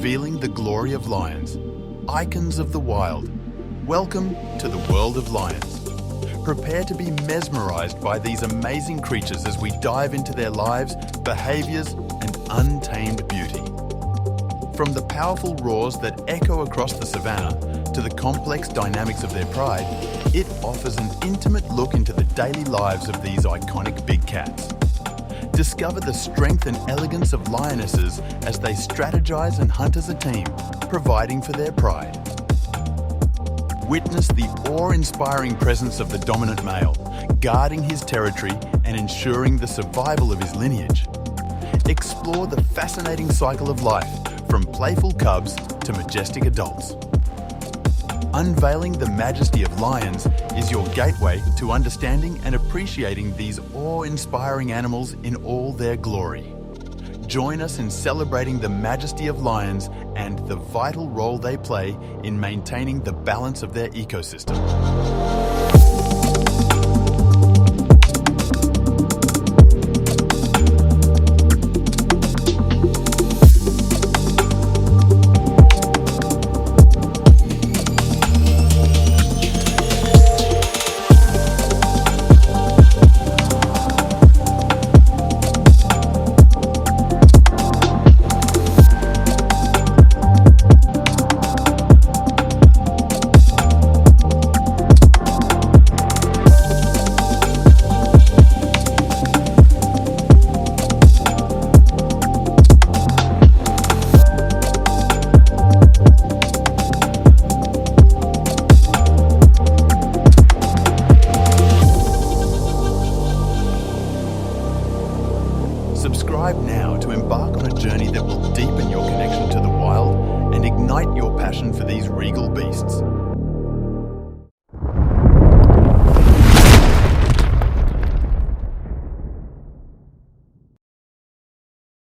revealing the glory of lions, icons of the wild. Welcome to the world of lions. Prepare to be mesmerised by these amazing creatures as we dive into their lives, behaviours and untamed beauty. From the powerful roars that echo across the savannah to the complex dynamics of their pride, it offers an intimate look into the daily lives of these iconic big cats. Discover the strength and elegance of lionesses as they strategize and hunt as a team, providing for their pride. Witness the awe-inspiring presence of the dominant male, guarding his territory and ensuring the survival of his lineage. Explore the fascinating cycle of life, from playful cubs to majestic adults. Unveiling the majesty of lions is your gateway to understanding and appreciating these awe-inspiring animals in all their glory. Join us in celebrating the majesty of lions and the vital role they play in maintaining the balance of their ecosystem. Subscribe now to embark on a journey that will deepen your connection to the wild and ignite your passion for these regal beasts.